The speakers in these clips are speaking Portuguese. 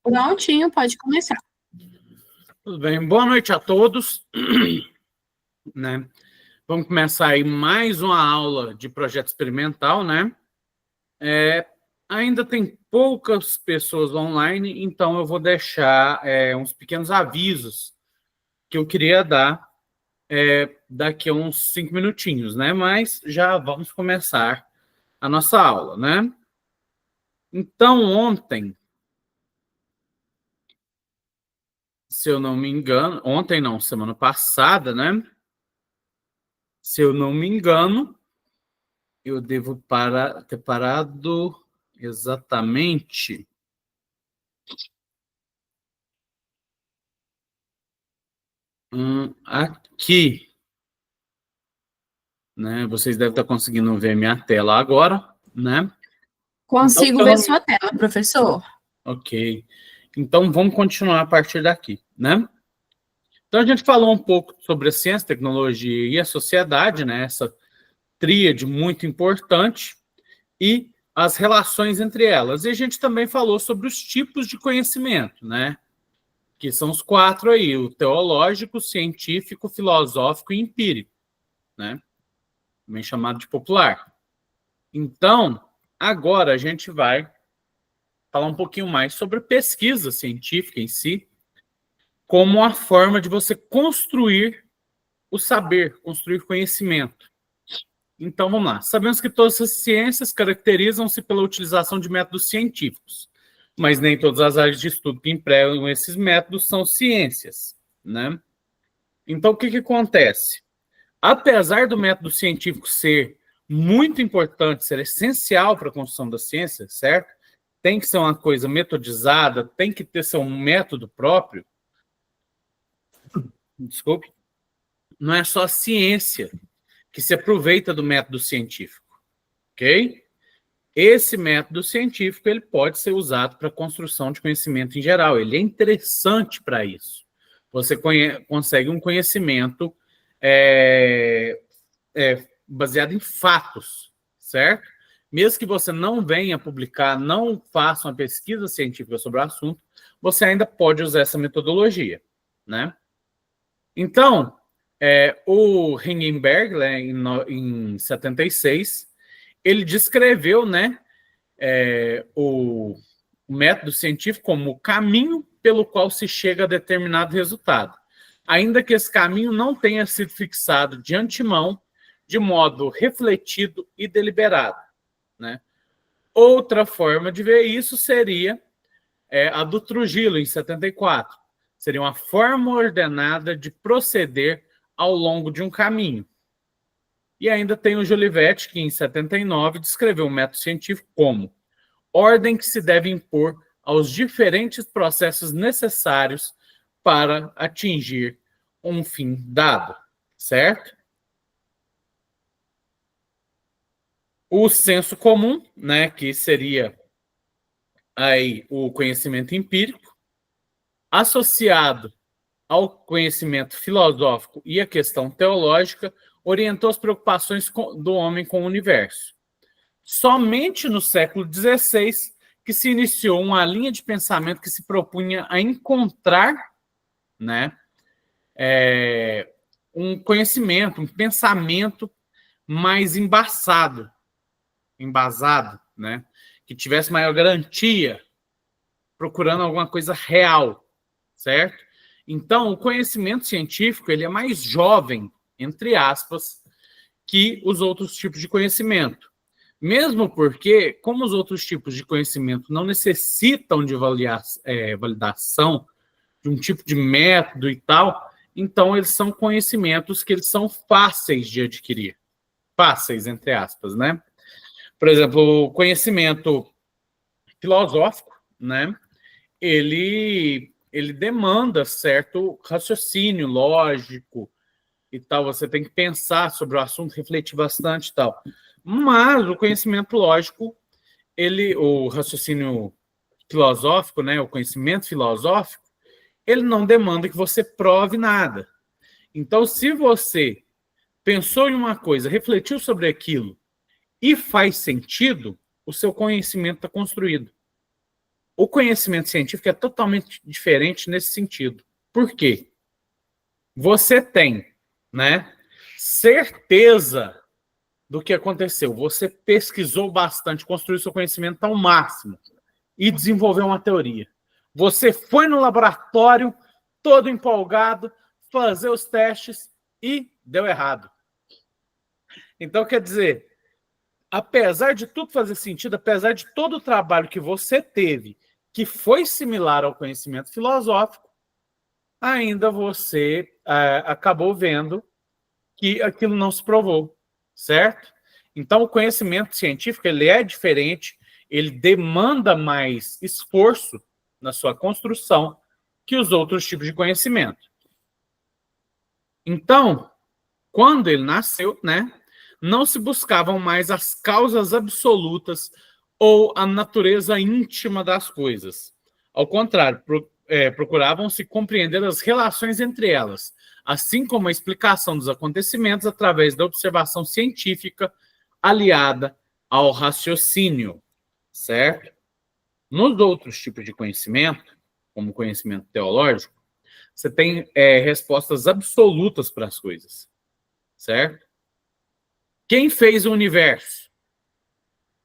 Prontinho, pode começar. Tudo bem, boa noite a todos. Né? Vamos começar aí mais uma aula de projeto experimental, né? Ainda tem poucas pessoas online, então eu vou deixar uns pequenos avisos que eu queria dar daqui a uns 5 minutinhos, né? Mas já vamos começar a nossa aula, né? Então, ontem, se eu não me engano, ontem não, semana passada, né? Se eu não me engano, eu devo ter parado exatamente aqui, né? Vocês devem estar conseguindo ver minha tela agora, né? Consigo Então, ver sua tela, professor. ok. Então, vamos continuar a partir daqui, né? Então, a gente falou um pouco sobre a ciência, tecnologia e a sociedade, né? Essa tríade muito importante e as relações entre elas. E a gente também falou sobre os tipos de conhecimento, né? Que são os 4 aí: o teológico, científico, filosófico e empírico, né? Também chamado de popular. Então, agora a gente vai falar um pouquinho mais sobre pesquisa científica em si, como a forma de você construir o saber, construir conhecimento. Então, vamos lá. Sabemos que todas as ciências caracterizam-se pela utilização de métodos científicos, mas nem todas as áreas de estudo que empregam esses métodos são ciências, né? Então, o que acontece? Apesar do método científico ser muito importante, ser essencial para a construção da ciência, certo? Tem que ser uma coisa metodizada, tem que ter seu método próprio. Desculpe. Não é só a ciência que se aproveita do método científico, ok? Esse método científico ele pode ser usado para a construção de conhecimento em geral. Ele é interessante para isso. Você consegue um conhecimento baseado em fatos, certo? Mesmo que você não venha publicar, não faça uma pesquisa científica sobre o assunto, você ainda pode usar essa metodologia, né? Então, o Ringenberg, né, em 76, ele descreveu, né, o método científico como o caminho pelo qual se chega a determinado resultado, ainda que esse caminho não tenha sido fixado de antemão, de modo refletido e deliberado, né? Outra forma de ver isso seria a do Trujillo, em 74. Seria uma forma ordenada de proceder ao longo de um caminho. E ainda tem o Jolivet, que em 79 descreveu o método científico como ordem que se deve impor aos diferentes processos necessários para atingir um fim dado, certo? O senso comum, né, que seria aí o conhecimento empírico, associado ao conhecimento filosófico e à questão teológica, orientou as preocupações do homem com o universo. Somente no século XVI que se iniciou uma linha de pensamento que se propunha a encontrar, né, um conhecimento, um pensamento mais embasado, né, que tivesse maior garantia, procurando alguma coisa real, certo? Então, o conhecimento científico ele é mais jovem, entre aspas, que os outros tipos de conhecimento. Mesmo porque, como os outros tipos de conhecimento não necessitam de validação, de um tipo de método e tal, então eles são conhecimentos que eles são fáceis de adquirir. Fáceis, entre aspas, né? Por exemplo, o conhecimento filosófico, né? Ele demanda certo raciocínio lógico e tal. Você tem que pensar sobre o assunto, refletir bastante e tal. Mas o conhecimento lógico, o raciocínio filosófico, né, o conhecimento filosófico, ele não demanda que você prove nada. Então, se você pensou em uma coisa, refletiu sobre aquilo e faz sentido, o seu conhecimento está construído. O conhecimento científico é totalmente diferente nesse sentido. Por quê? Você tem, né, certeza do que aconteceu. Você pesquisou bastante, construiu seu conhecimento ao máximo e desenvolveu uma teoria. Você foi no laboratório, todo empolgado, fazer os testes e deu errado. Então, quer dizer, apesar de tudo fazer sentido, apesar de todo o trabalho que você teve, que foi similar ao conhecimento filosófico, ainda você acabou vendo que aquilo não se provou, certo? Então, o conhecimento científico ele é diferente, ele demanda mais esforço na sua construção que os outros tipos de conhecimento. Então, quando ele nasceu, né, não se buscavam mais as causas absolutas ou a natureza íntima das coisas. Ao contrário, procuravam-se compreender as relações entre elas, assim como a explicação dos acontecimentos através da observação científica aliada ao raciocínio, certo? Nos outros tipos de conhecimento, como o conhecimento teológico, você tem respostas absolutas para as coisas, certo? Quem fez o universo?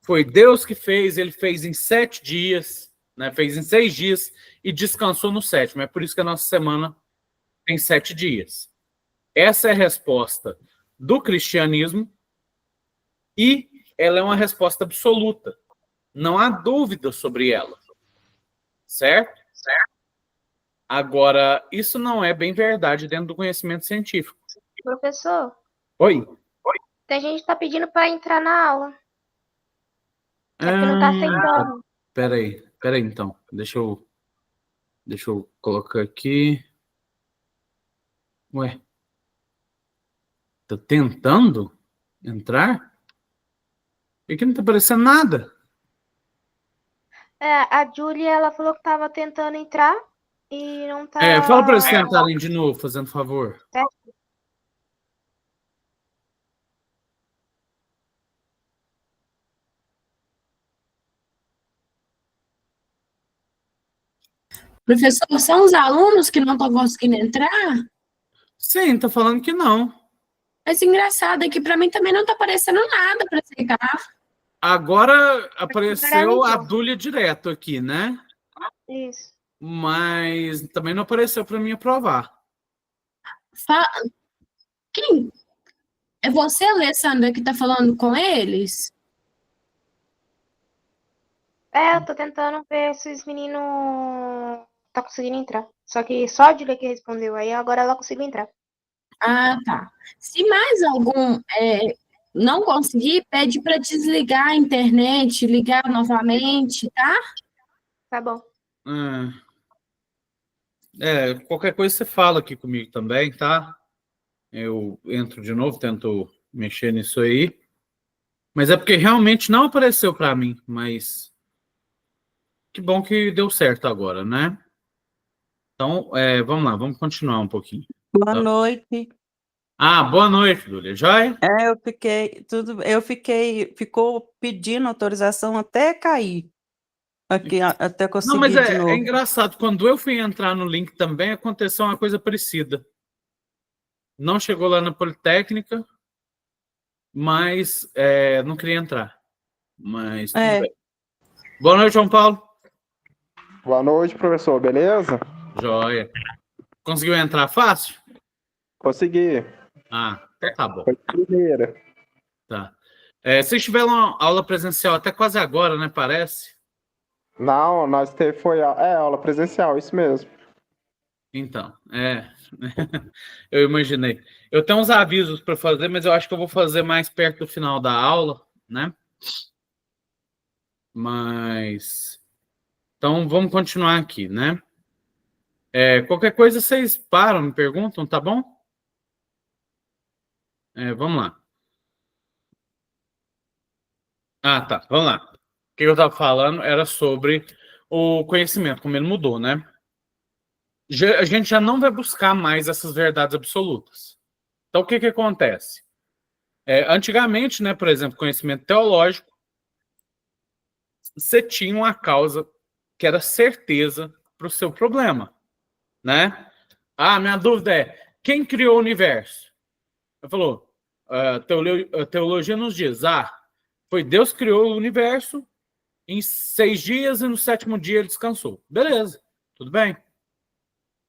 Foi Deus que fez, ele fez em 7 dias, né? Fez em 6 dias e descansou no 7º. É por isso que a nossa semana tem 7 dias. Essa é a resposta do cristianismo e ela é uma resposta absoluta. Não há dúvida sobre ela. Certo? Agora, isso não é bem verdade dentro do conhecimento científico. Professor, Oi? tem gente que tá pedindo para entrar na aula. É porque não tá aceitando. Peraí, então. Deixa eu colocar aqui. Ué. Tá tentando entrar? E aqui não tá aparecendo nada. A Júlia, ela falou que tava tentando entrar e não tá... Fala para eles tentarem de novo, fazendo favor. Professor, são os alunos que não estão conseguindo entrar? Sim, tá falando que não. Mas engraçado é que para mim também não está aparecendo nada para aceitar. Agora apareceu a Dúlia direto aqui, né? Isso. Mas também não apareceu para mim aprovar. Quem? É você, Alessandra, que está falando com eles? Eu tô tentando ver se os meninos tá conseguindo entrar. Só que só a Júlia que respondeu. Aí agora ela conseguiu entrar. Ah, tá. Se mais algum não conseguir, pede para desligar a internet, ligar novamente, tá? Tá bom. Qualquer coisa você fala aqui comigo também, tá? Eu entro de novo, tento mexer nisso aí. Mas é porque realmente não apareceu para mim, mas que bom que deu certo agora, né? Então, vamos lá, vamos continuar um pouquinho. Boa noite. Boa noite, Dúlia. Joia? Ficou pedindo autorização até cair. Aqui, até conseguir Não, mas de novo. é engraçado, quando eu fui entrar no link também, aconteceu uma coisa parecida. Não chegou lá na Politécnica, mas não queria entrar. Mas tudo bem. Boa noite, João Paulo. Boa noite, professor. Beleza? Joia. Conseguiu entrar fácil? Consegui. Então tá bom. Foi a primeira. Tá. Vocês tiveram uma aula presencial até quase agora, né? Parece. Não, foi aula presencial, isso mesmo. Então, eu imaginei. Eu tenho uns avisos para fazer, mas eu acho que eu vou fazer mais perto do final da aula, né? Mas... Então, vamos continuar aqui, né? Qualquer coisa vocês param, me perguntam, tá bom? Vamos lá. Tá, vamos lá. O que eu estava falando era sobre o conhecimento, como ele mudou, né? A gente já não vai buscar mais essas verdades absolutas. Então, o que acontece? Antigamente, né, por exemplo, conhecimento teológico, você tinha uma causa que era certeza para o seu problema, né? Ah, minha dúvida é, quem criou o universo? Ele falou, a teologia nos diz, foi Deus que criou o universo em 6 dias e no 7º dia ele descansou. Beleza, tudo bem.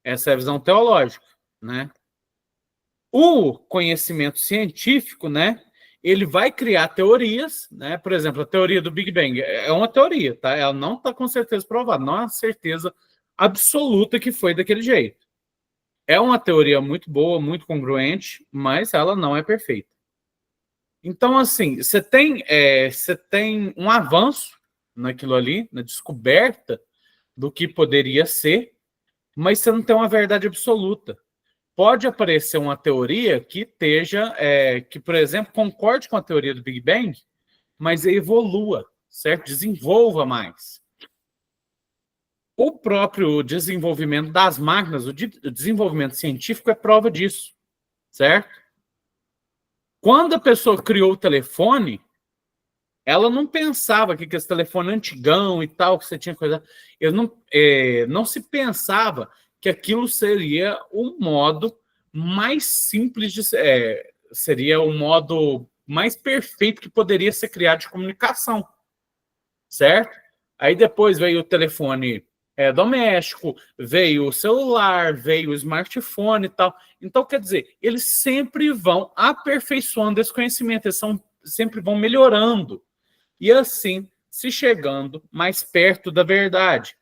Essa é a visão teológica, né? O conhecimento científico, né? Ele vai criar teorias, né? Por exemplo, a teoria do Big Bang é uma teoria, tá? Ela não está com certeza provada, não é uma certeza absoluta que foi daquele jeito. É uma teoria muito boa, muito congruente, mas ela não é perfeita. Então, assim, você tem um avanço naquilo ali, na descoberta do que poderia ser, mas você não tem uma verdade absoluta. Pode aparecer uma teoria que esteja, que, por exemplo, concorde com a teoria do Big Bang, mas evolua, certo? Desenvolva mais. O próprio desenvolvimento das máquinas, o desenvolvimento científico é prova disso, certo? Quando a pessoa criou o telefone, ela não pensava que esse telefone antigão e tal, que você tinha coisa... não se pensava que aquilo seria o modo mais simples de... seria o modo mais perfeito que poderia ser criado de comunicação, certo? Aí depois veio o telefone doméstico, veio o celular, veio o smartphone e tal. Então, quer dizer, eles sempre vão aperfeiçoando esse conhecimento, eles sempre vão melhorando. E assim, se chegando mais perto da verdade.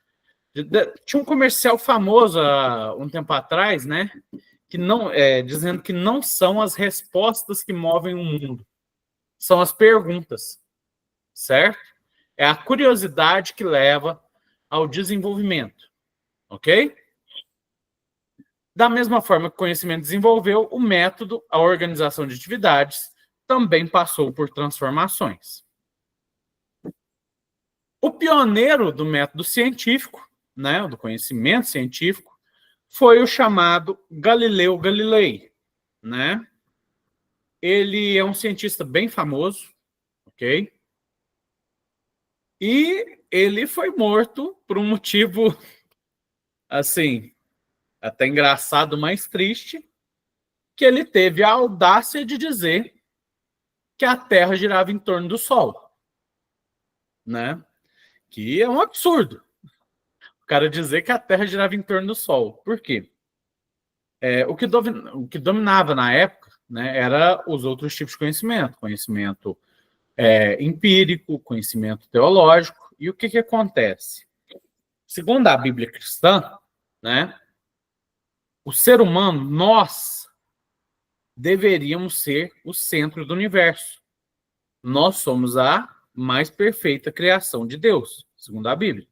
Tinha um comercial famoso há um tempo atrás, né? Que não, dizendo que não são as respostas que movem o mundo, são as perguntas, certo? É a curiosidade que leva ao desenvolvimento, ok? Da mesma forma que o conhecimento desenvolveu, o método, a organização de atividades, também passou por transformações. O pioneiro do método científico, né, do conhecimento científico, foi o chamado Galileu Galilei, né? Ele é um cientista bem famoso, ok? E ele foi morto por um motivo, assim, até engraçado, mas triste, que ele teve a audácia de dizer que a Terra girava em torno do Sol, né? Que é um absurdo. O cara dizer que a Terra girava em torno do Sol. Por quê? O que dominava na época, né, era os outros tipos de conhecimento. Conhecimento empírico, conhecimento teológico. E o que acontece? Segundo a Bíblia cristã, né, o ser humano, nós deveríamos ser o centro do universo. Nós somos a mais perfeita criação de Deus, segundo a Bíblia.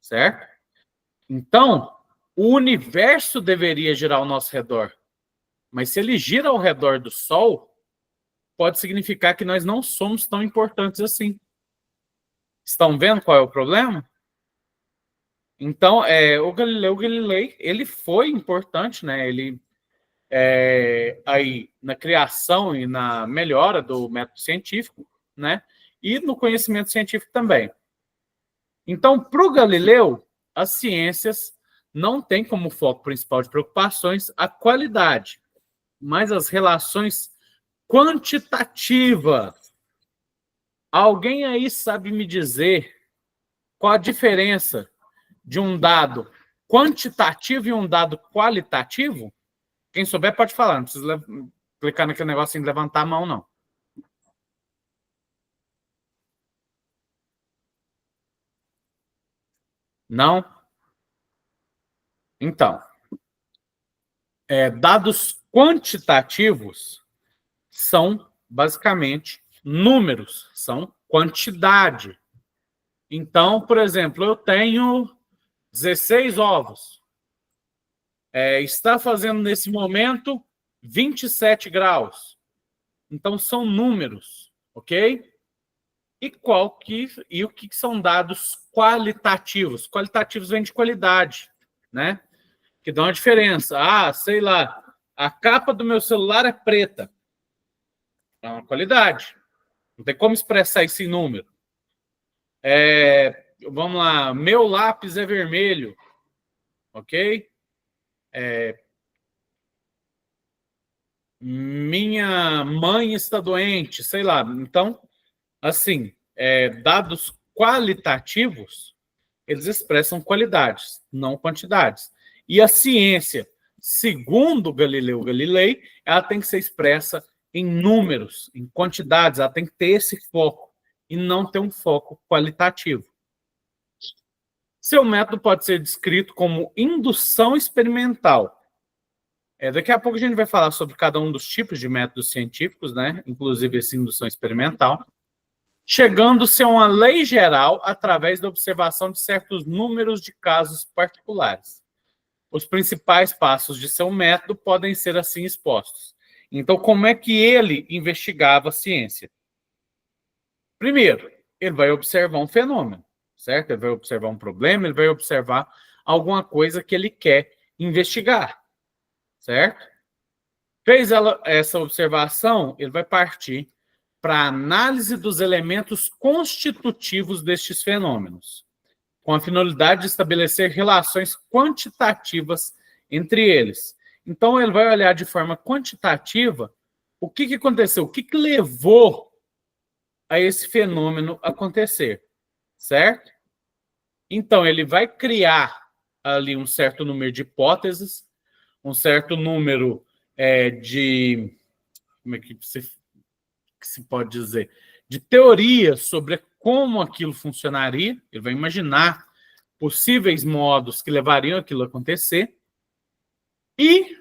Certo? Então, o universo deveria girar ao nosso redor. Mas se ele gira ao redor do Sol, pode significar que nós não somos tão importantes assim. Estão vendo qual é o problema? Então, o Galileu Galilei, ele foi importante, né? Ele, aí, na criação e na melhora do método científico, né? E no conhecimento científico também. Então, para o Galileu, as ciências não têm como foco principal de preocupações a qualidade, mas as relações quantitativas. Alguém aí sabe me dizer qual a diferença de um dado quantitativo e um dado qualitativo? Quem souber pode falar, não precisa clicar naquele negocinho de levantar a mão, não. Não? Então, dados quantitativos são basicamente números, são quantidade. Então, por exemplo, eu tenho 16 ovos. Está fazendo nesse momento 27 graus. Então, são números, ok? E o que são dados qualitativos? Qualitativos vêm de qualidade, né? Que dão uma diferença. Sei lá, a capa do meu celular é preta. É uma qualidade. Não tem como expressar isso em número. vamos lá, meu lápis é vermelho, ok? Minha mãe está doente, sei lá. Então, assim, dados qualitativos, eles expressam qualidades, não quantidades. E a ciência, segundo Galileu Galilei, ela tem que ser expressa em números, em quantidades, ela tem que ter esse foco e não ter um foco qualitativo. Seu método pode ser descrito como indução experimental. Daqui a pouco a gente vai falar sobre cada um dos tipos de métodos científicos, né? Inclusive essa indução experimental, chegando-se a uma lei geral através da observação de certos números de casos particulares. Os principais passos de seu método podem ser assim expostos. Então, como é que ele investigava a ciência? Primeiro, ele vai observar um fenômeno, certo? Ele vai observar um problema, ele vai observar alguma coisa que ele quer investigar, certo? Fez essa observação, ele vai partir para a análise dos elementos constitutivos destes fenômenos, com a finalidade de estabelecer relações quantitativas entre eles. Então, ele vai olhar de forma quantitativa o que aconteceu, o que levou a esse fenômeno acontecer, certo? Então, ele vai criar ali um certo número de hipóteses, um certo número de... Como é que se pode dizer? De teorias sobre como aquilo funcionaria. Ele vai imaginar possíveis modos que levariam aquilo a acontecer. E,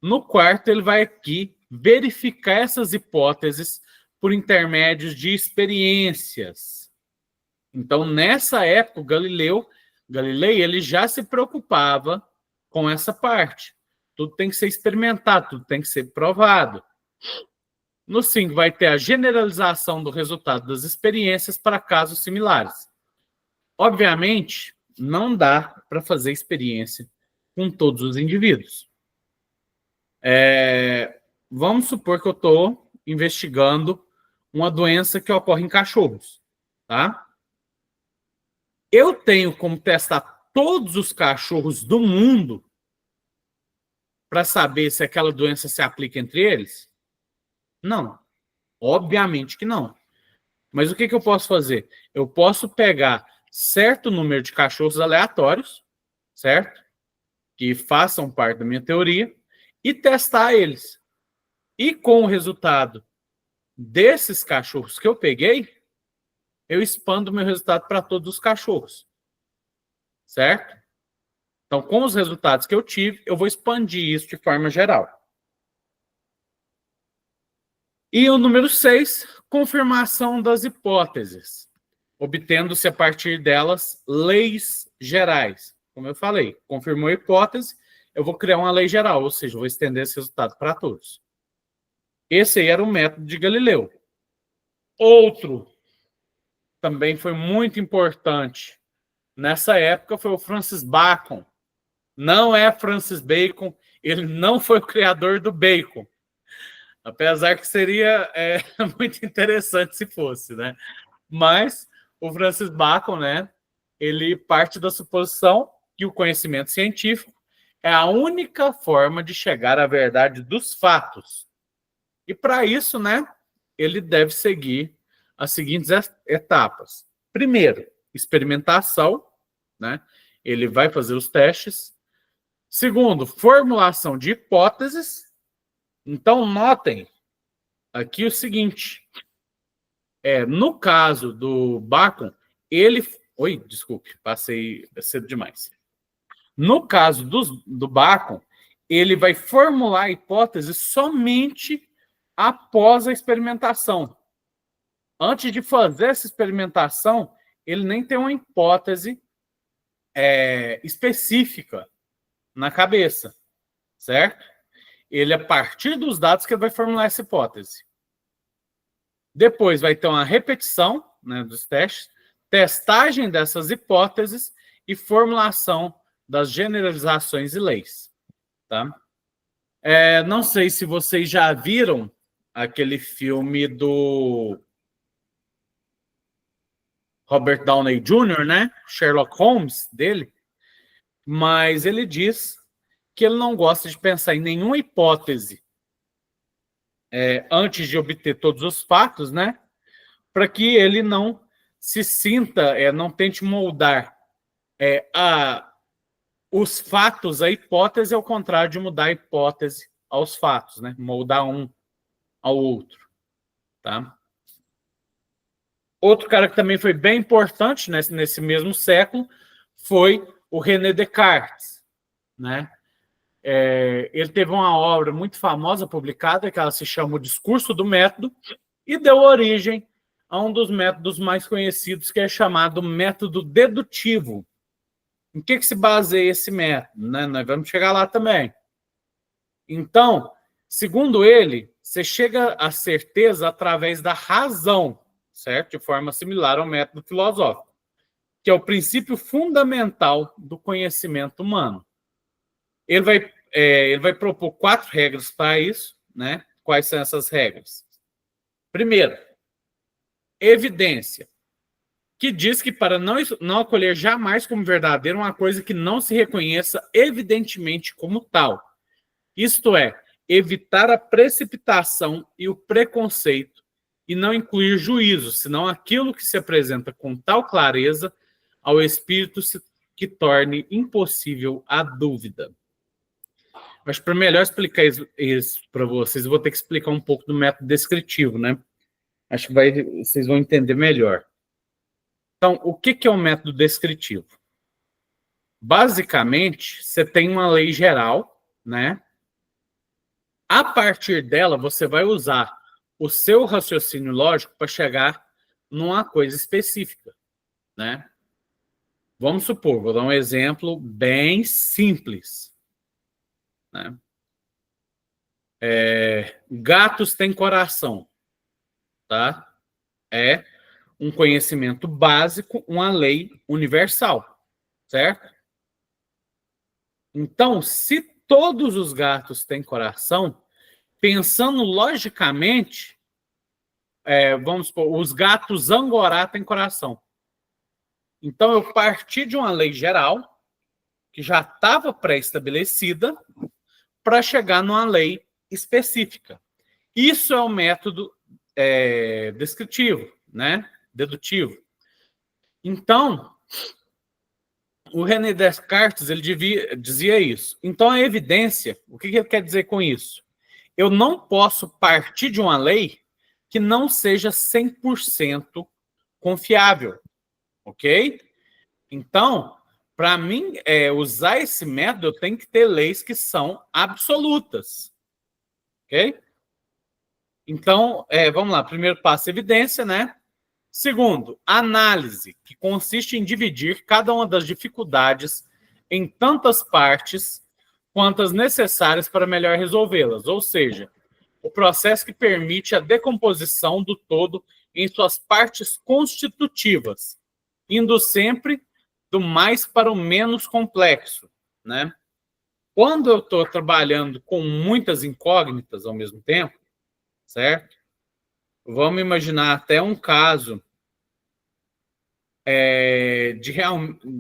no quarto, ele vai aqui verificar essas hipóteses por intermédios de experiências. Então, nessa época, o Galilei, ele já se preocupava com essa parte. Tudo tem que ser experimentado, tudo tem que ser provado. No 5, vai ter a generalização do resultado das experiências para casos similares. Obviamente, não dá para fazer experiência com todos os indivíduos. Vamos supor que eu estou investigando uma doença que ocorre em cachorros, tá? Eu tenho como testar todos os cachorros do mundo para saber se aquela doença se aplica entre eles? Não. Obviamente que não. Mas o que eu posso fazer? Eu posso pegar certo número de cachorros aleatórios, certo? Que façam parte da minha teoria, e testar eles. E com o resultado desses cachorros que eu peguei, eu expando o meu resultado para todos os cachorros. Certo? Então, com os resultados que eu tive, eu vou expandir isso de forma geral. E o número 6, confirmação das hipóteses, obtendo-se a partir delas leis gerais. Como eu falei, confirmou a hipótese, eu vou criar uma lei geral, ou seja, eu vou estender esse resultado para todos. Esse aí era o método de Galileu. Outro, também foi muito importante, nessa época foi o Francis Bacon. Não é Francis Bacon, ele não foi o criador do bacon. Apesar que seria muito interessante se fosse, né? Mas o Francis Bacon, né? Ele parte da suposição que o conhecimento científico é a única forma de chegar à verdade dos fatos. E para isso, né? Ele deve seguir as seguintes etapas. Primeiro, experimentação, né? Ele vai fazer os testes. Segundo, formulação de hipóteses. Então, notem aqui o seguinte. No caso do Bacon, ele... Oi, desculpe, passei cedo demais. No caso do Bacon, ele vai formular a hipótese somente após a experimentação. Antes de fazer essa experimentação, ele nem tem uma hipótese específica na cabeça, certo? Ele, a partir dos dados, que ele vai formular essa hipótese. Depois vai ter uma repetição, né, dos testes, testagem dessas hipóteses e formulação das generalizações e leis. Tá? Não sei se vocês já viram aquele filme do... Robert Downey Jr., né? Sherlock Holmes dele, mas ele diz que ele não gosta de pensar em nenhuma hipótese antes de obter todos os fatos, né? Para que ele não se sinta, não tente moldar os fatos à hipótese, ao contrário de mudar a hipótese aos fatos, né? Moldar um ao outro, tá? Outro cara que também foi bem importante nesse mesmo século foi o René Descartes, né? Ele teve uma obra muito famosa publicada, que ela se chama O Discurso do Método, e deu origem a um dos métodos mais conhecidos, que é chamado método dedutivo. Em que se baseia esse método, né? Nós vamos chegar lá também. Então, segundo ele, você chega à certeza através da razão, certo? De forma similar ao método filosófico, que é o princípio fundamental do conhecimento humano. Ele vai propor 4 regras para isso, né? Quais são essas regras? Primeiro, evidência, que diz que para não acolher jamais como verdadeira uma coisa que não se reconheça evidentemente como tal. Isto é, evitar a precipitação e o preconceito e não incluir juízo, senão aquilo que se apresenta com tal clareza ao espírito que torne impossível a dúvida. Mas para melhor explicar isso para vocês, eu vou ter que explicar um pouco do método descritivo, né? Acho que vocês vão entender melhor. Então, o que é o método descritivo? Basicamente, você tem uma lei geral, né? A partir dela, você vai usar o seu raciocínio lógico para chegar numa coisa específica, né? Vamos supor, vou dar um exemplo bem simples, né? Gatos têm coração, tá? É um conhecimento básico, uma lei universal, certo? Então, se todos os gatos têm coração, pensando logicamente, vamos supor, os gatos angorá têm coração. Então, eu parti de uma lei geral, que já estava pré-estabelecida, para chegar numa lei específica. Isso é o método descritivo, né? Dedutivo. Então, o René Descartes ele dizia isso. Então, a evidência, o que ele quer dizer com isso? Eu não posso partir de uma lei que não seja 100% confiável, ok? Então, para mim, usar esse método, eu tenho que ter leis que são absolutas, ok? Então, vamos lá. Primeiro passo, evidência, né? Segundo, análise, que consiste em dividir cada uma das dificuldades em tantas partes quantas necessárias para melhor resolvê-las. Ou seja, o processo que permite a decomposição do todo em suas partes constitutivas, indo sempre do mais para o menos complexo, né? Quando eu estou trabalhando com muitas incógnitas ao mesmo tempo, certo? Vamos imaginar até um caso de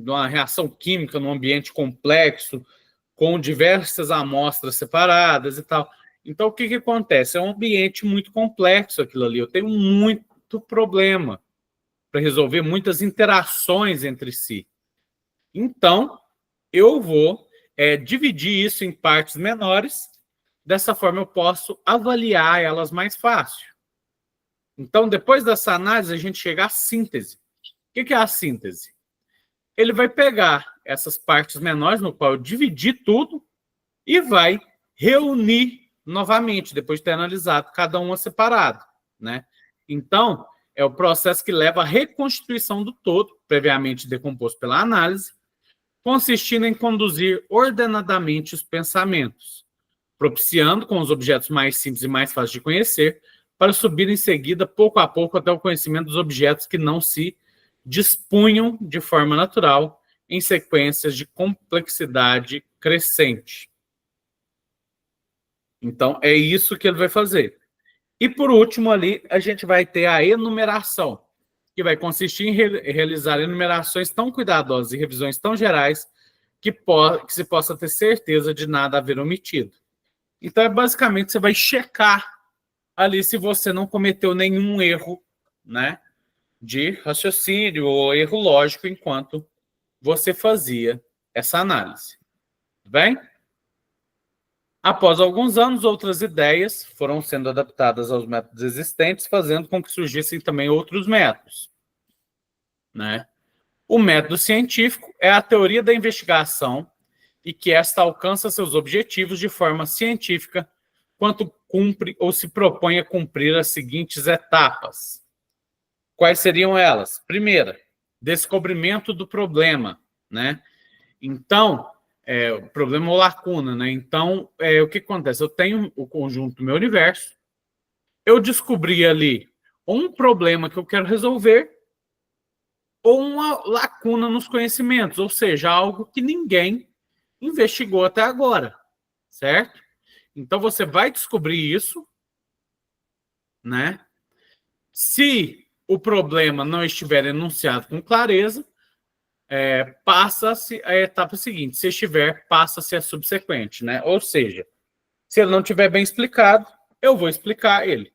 uma reação química num ambiente complexo, com diversas amostras separadas e tal. Então, o que acontece? É um ambiente muito complexo aquilo ali. Eu tenho muito problema para resolver, muitas interações entre si. Então, eu vou dividir isso em partes menores. Dessa forma, eu posso avaliar elas mais fácil. Então, depois dessa análise, a gente chega à síntese. O que é a síntese? Ele vai pegar essas partes menores, no qual eu dividi tudo, e vai reunir novamente, depois de ter analisado cada uma separado, né? Então, é o processo que leva à reconstituição do todo, previamente decomposto pela análise, consistindo em conduzir ordenadamente os pensamentos, propiciando com os objetos mais simples e mais fáceis de conhecer, para subir em seguida, pouco a pouco, até o conhecimento dos objetos que não se dispunham de forma natural em sequências de complexidade crescente. Então, é isso que ele vai fazer. E, por último, ali, a gente vai ter a enumeração, que vai consistir em realizar enumerações tão cuidadosas e revisões tão gerais que se possa ter certeza de nada haver omitido. Então, basicamente, você vai checar ali se você não cometeu nenhum erro, né, de raciocínio ou erro lógico enquanto você fazia essa análise. Tudo bem? Após alguns anos, outras ideias foram sendo adaptadas aos métodos existentes, fazendo com que surgissem também outros métodos, né? O método científico é a teoria da investigação e que esta alcança seus objetivos de forma científica quando cumpre ou se propõe a cumprir as seguintes etapas. Quais seriam elas? Primeira, descobrimento do problema, né? Então, o problema ou lacuna, né? Então, o que acontece? Eu tenho o conjunto do meu universo, eu descobri ali um problema que eu quero resolver ou uma lacuna nos conhecimentos, ou seja, algo que ninguém investigou até agora, certo? Então, você vai descobrir isso, né? Se o problema não estiver enunciado com clareza, passa-se a etapa seguinte. Se estiver, passa-se a subsequente, né? Ou seja, se ele não estiver bem explicado, eu vou explicar ele,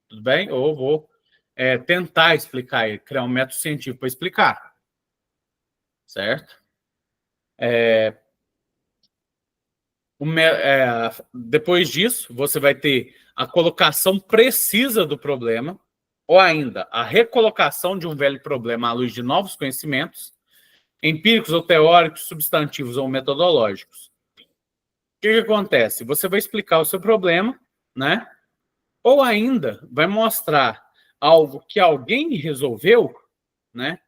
tudo bem? Ou vou tentar explicar ele, criar um método científico para explicar, certo? Depois disso, você vai ter a colocação precisa do problema, ou ainda a recolocação de um velho problema à luz de novos conhecimentos, empíricos ou teóricos, substantivos ou metodológicos. O que acontece? Você vai explicar o seu problema, né? Ou ainda vai mostrar algo que alguém resolveu, né?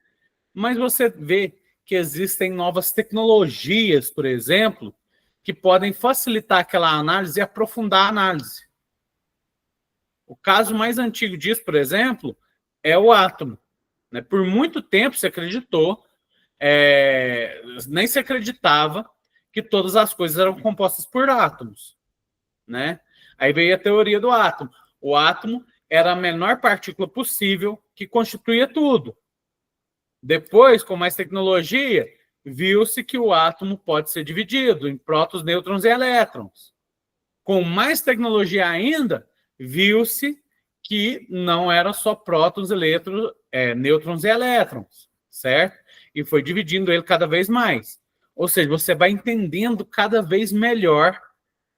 Mas você vê que existem novas tecnologias, por exemplo, que podem facilitar aquela análise e aprofundar a análise. O caso mais antigo disso, por exemplo, é o átomo, né? Por muito tempo se acreditou, nem se acreditava que todas as coisas eram compostas por átomos, né? Aí veio a teoria do átomo. O átomo era a menor partícula possível que constituía tudo. Depois, com mais tecnologia, viu-se que o átomo pode ser dividido em prótons, nêutrons e elétrons. Com mais tecnologia ainda, viu-se que não era só prótons, nêutrons e elétrons, certo? E foi dividindo ele cada vez mais. Ou seja, você vai entendendo cada vez melhor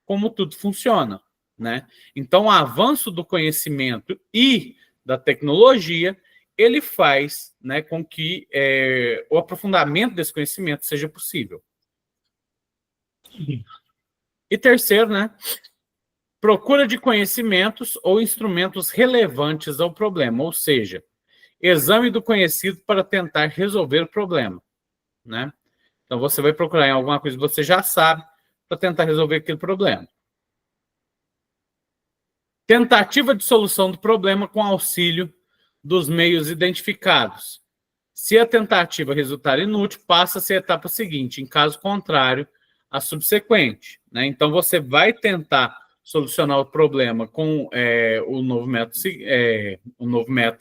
como tudo funciona, né? Então, o avanço do conhecimento e da tecnologia, ele faz, né, com que o aprofundamento desse conhecimento seja possível. E terceiro, né, procura de conhecimentos ou instrumentos relevantes ao problema, ou seja, exame do conhecido para tentar resolver o problema, né? Então, você vai procurar em alguma coisa que você já sabe para tentar resolver aquele problema. Tentativa de solução do problema com auxílio dos meios identificados. Se a tentativa resultar inútil, passa-se a etapa seguinte. Em caso contrário, a subsequente, né? Então, você vai tentar solucionar o problema com o novo método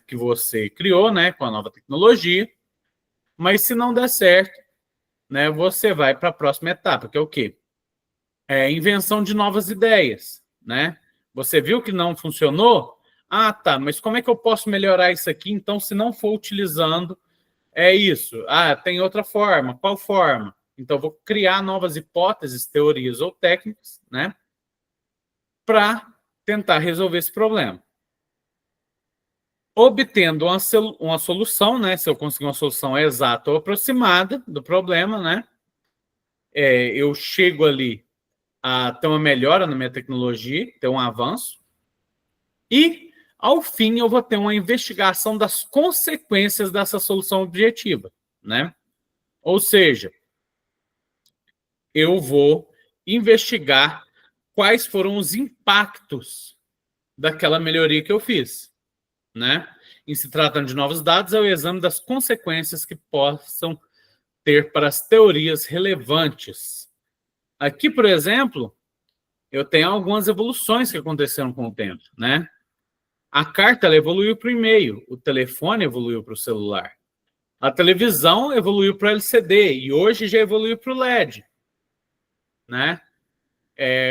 que você criou, né, com a nova tecnologia. Mas se não der certo, né, você vai para a próxima etapa, que é o quê? Invenção de novas ideias, né? Você viu que não funcionou? Ah, tá, mas como é que eu posso melhorar isso aqui, então, se não for utilizando isso? Ah, tem outra forma. Qual forma? Então, eu vou criar novas hipóteses, teorias ou técnicas, né, para tentar resolver esse problema. Obtendo uma solução, né, se eu conseguir uma solução exata ou aproximada do problema, né, eu chego ali a ter uma melhora na minha tecnologia, ter um avanço, e, ao fim, eu vou ter uma investigação das consequências dessa solução objetiva, né? Ou seja, eu vou investigar quais foram os impactos daquela melhoria que eu fiz, né? Em se tratando de novos dados, é o exame das consequências que possam ter para as teorias relevantes. Aqui, por exemplo, eu tenho algumas evoluções que aconteceram com o tempo, né? A carta ela evoluiu para o e-mail, o telefone evoluiu para o celular. A televisão evoluiu para o LCD e hoje já evoluiu para o LED. Né?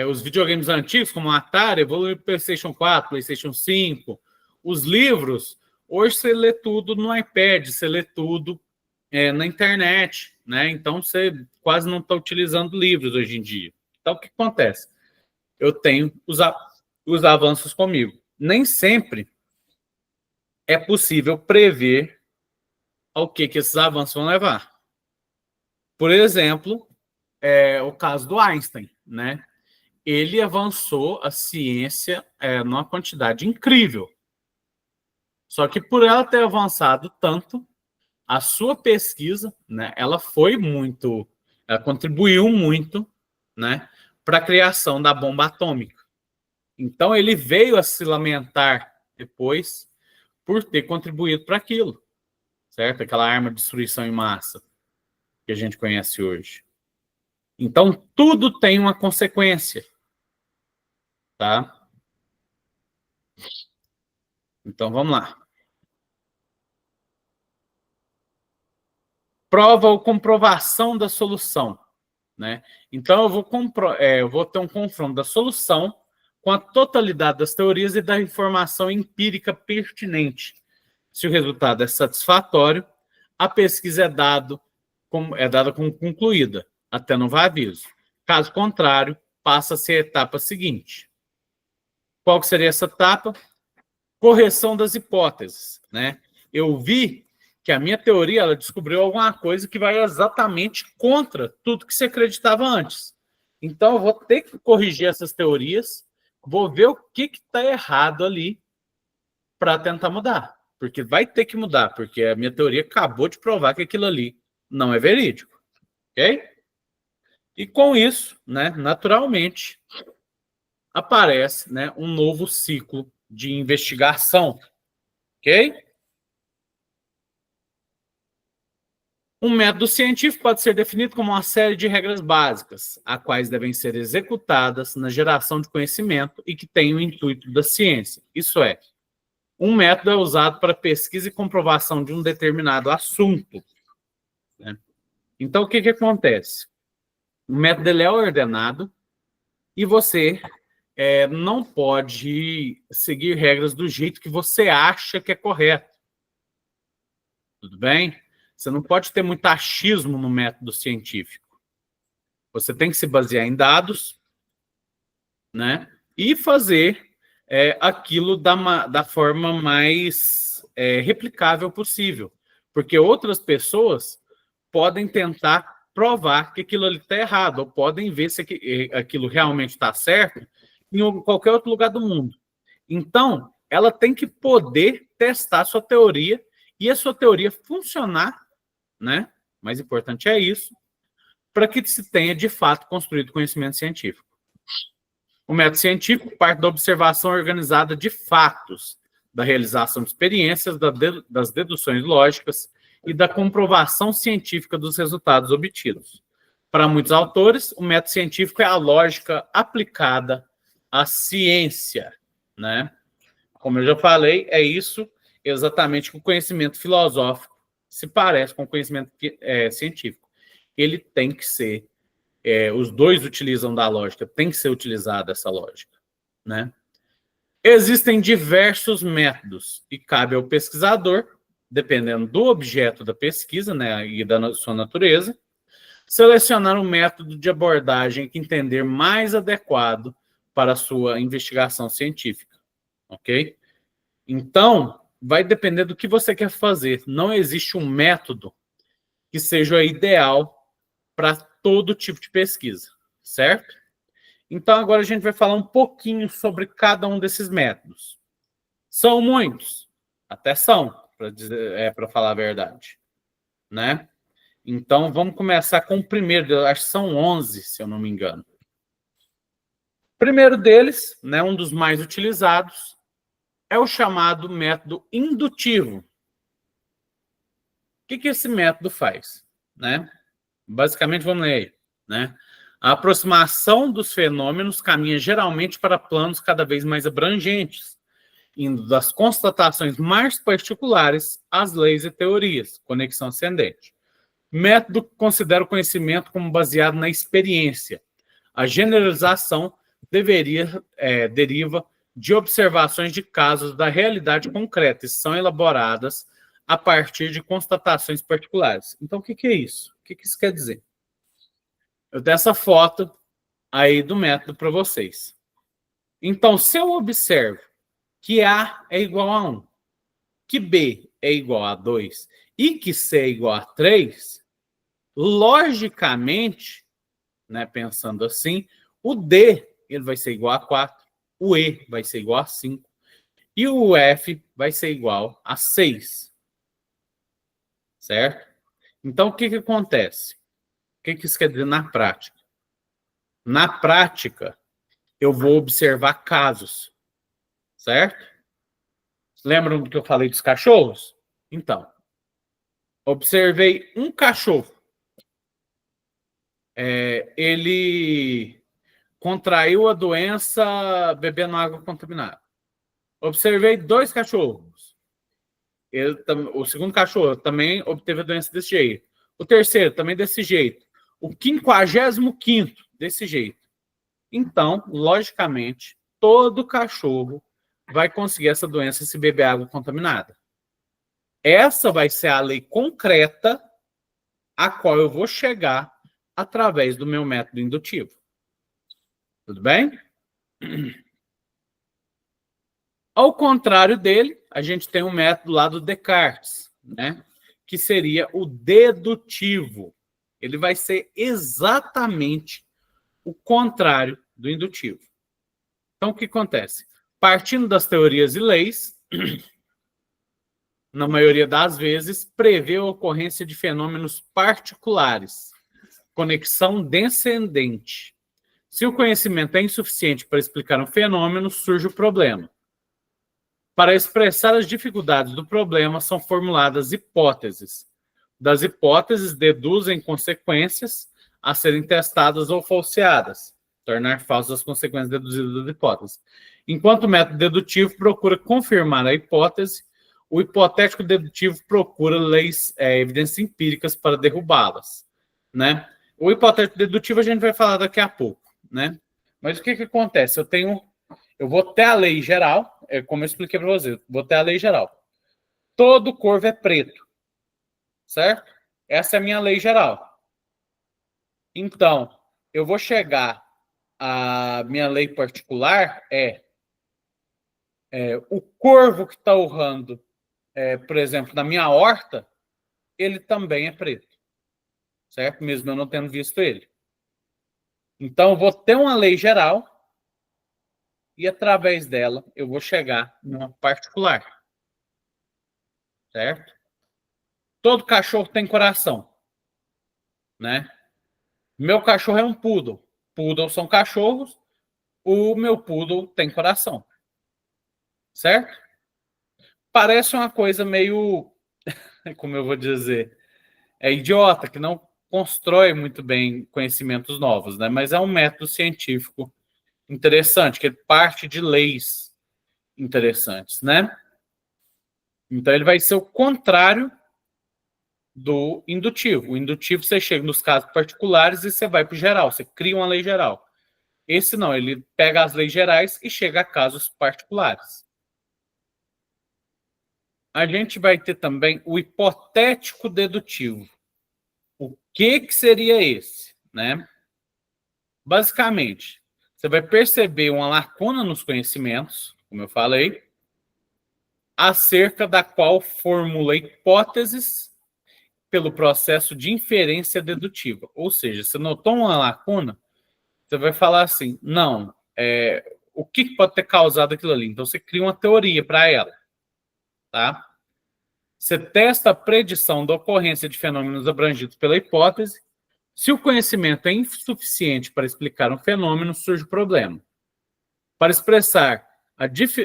Os videogames antigos, como o Atari, evoluiu para o PlayStation 4, PlayStation 5. Os livros, hoje você lê tudo no iPad, você lê tudo na internet. Né? Então, você quase não está utilizando livros hoje em dia. Então, o que acontece? Eu tenho os avanços comigo. Nem sempre é possível prever ao que esses avanços vão levar. Por exemplo, o caso do Einstein, né? Ele avançou a ciência numa quantidade incrível. Só que por ela ter avançado tanto, a sua pesquisa, né, ela contribuiu muito, né, para a criação da bomba atômica. Então ele veio a se lamentar depois por ter contribuído para aquilo, certo? Aquela arma de destruição em massa que a gente conhece hoje. Então, tudo tem uma consequência, tá? Então, vamos lá. Prova ou comprovação da solução, né? Então, eu vou ter um confronto da solução com a totalidade das teorias e da informação empírica pertinente. Se o resultado é satisfatório, a pesquisa é dada como concluída, até novo aviso. Caso contrário, passa-se a etapa seguinte. Qual que seria essa etapa? Correção das hipóteses, né? Eu vi que a minha teoria ela descobriu alguma coisa que vai exatamente contra tudo que se acreditava antes. Então, eu vou ter que corrigir essas teorias, vou ver o que está errado ali para tentar mudar. Porque vai ter que mudar, porque a minha teoria acabou de provar que aquilo ali não é verídico. Ok? E com isso, né, naturalmente, aparece, né, um novo ciclo de investigação. Ok? Um método científico pode ser definido como uma série de regras básicas, as quais devem ser executadas na geração de conhecimento e que têm o intuito da ciência. Isso é, um método é usado para pesquisa e comprovação de um determinado assunto. Né? Então, o que acontece? O método ele é ordenado e você não pode seguir regras do jeito que você acha que é correto. Tudo bem? Você não pode ter muito achismo no método científico. Você tem que se basear em dados, né? E fazer aquilo da forma mais replicável possível. Porque outras pessoas podem tentar provar que aquilo ali está errado, ou podem ver se aquilo realmente está certo em qualquer outro lugar do mundo. Então, ela tem que poder testar a sua teoria e a sua teoria funcionar, né? Mais importante é isso, para que se tenha, de fato, construído conhecimento científico. O método científico parte da observação organizada de fatos, da realização de experiências, das deduções lógicas e da comprovação científica dos resultados obtidos. Para muitos autores, o método científico é a lógica aplicada à ciência, né? Como eu já falei, é isso exatamente que o conhecimento filosófico se parece com o conhecimento científico. Ele tem que ser, os dois utilizam da lógica, tem que ser utilizada essa lógica, né? Existem diversos métodos e cabe ao pesquisador, dependendo do objeto da pesquisa, né, e da sua natureza, selecionar um método de abordagem que entender mais adequado para a sua investigação científica, ok? Então, vai depender do que você quer fazer. Não existe um método que seja ideal para todo tipo de pesquisa, certo? Então, agora a gente vai falar um pouquinho sobre cada um desses métodos. São muitos? Até são, para falar a verdade, né? Então, vamos começar com o primeiro, acho que são 11, se eu não me engano. O primeiro deles, né, um dos mais utilizados, é o chamado método indutivo. O que esse método faz? Né? Basicamente, vamos ler aí, né? A aproximação dos fenômenos caminha geralmente para planos cada vez mais abrangentes, indo das constatações mais particulares às leis e teorias, conexão ascendente. Método que considera o conhecimento como baseado na experiência. A generalização deriva de observações de casos da realidade concreta e são elaboradas a partir de constatações particulares. Então, o que é isso? O que isso quer dizer? Eu tenho essa foto aí do método para vocês. Então, se eu observo que A é igual a 1, que B é igual a 2 e que C é igual a 3, logicamente, né, pensando assim, o D ele vai ser igual a 4, o E vai ser igual a 5 e o F vai ser igual a 6. Certo? Então, o que acontece? O que isso quer dizer na prática? Na prática, eu vou observar casos. Certo? Lembram do que eu falei dos cachorros? Então, observei um cachorro. Ele contraiu a doença bebendo água contaminada. Observei 2 cachorros. O segundo cachorro também obteve a doença desse jeito. O terceiro também desse jeito. O 55º desse jeito. Então, logicamente, todo cachorro vai conseguir essa doença se beber água contaminada. Essa vai ser a lei concreta a qual eu vou chegar através do meu método indutivo. Tudo bem? Ao contrário dele, a gente tem um método lá do Descartes, né? Que seria o dedutivo. Ele vai ser exatamente o contrário do indutivo. Então, o que acontece? Partindo das teorias e leis, na maioria das vezes, prevê a ocorrência de fenômenos particulares, conexão descendente. Se o conhecimento é insuficiente para explicar um fenômeno, surge o problema. Para expressar as dificuldades do problema, são formuladas hipóteses. Das hipóteses, deduzem consequências a serem testadas ou falseadas, tornar falsas as consequências deduzidas das hipóteses. Enquanto o método dedutivo procura confirmar a hipótese, o hipotético dedutivo procura leis, evidências empíricas para derrubá-las, né? O hipotético dedutivo a gente vai falar daqui a pouco, né? Mas o que acontece? Eu vou ter a lei geral, como eu expliquei para você, vou ter a lei geral. Todo corvo é preto, certo? Essa é a minha lei geral. Então, eu vou chegar à minha lei particular, o corvo que está urrando, por exemplo, na minha horta, ele também é preto, certo? Mesmo eu não tendo visto ele. Então, eu vou ter uma lei geral e, através dela, eu vou chegar numa particular, certo? Todo cachorro tem coração, né? Meu cachorro é um poodle. Poodle são cachorros. O meu poodle tem coração, certo? Parece uma coisa meio, como eu vou dizer, idiota, que não constrói muito bem conhecimentos novos, né? Mas é um método científico interessante, que parte de leis interessantes, né? Então, ele vai ser o contrário do indutivo. O indutivo, você chega nos casos particulares e você vai para o geral, você cria uma lei geral. Esse não, ele pega as leis gerais e chega a casos particulares. A gente vai ter também o hipotético dedutivo. O que seria esse, né? Basicamente, você vai perceber uma lacuna nos conhecimentos, como eu falei, acerca da qual formula hipóteses pelo processo de inferência dedutiva. Ou seja, você notou uma lacuna, você vai falar assim, não, o que pode ter causado aquilo ali? Então, você cria uma teoria para ela, tá? Você testa a predição da ocorrência de fenômenos abrangidos pela hipótese. Se o conhecimento é insuficiente para explicar um fenômeno, surge o problema. Para expressar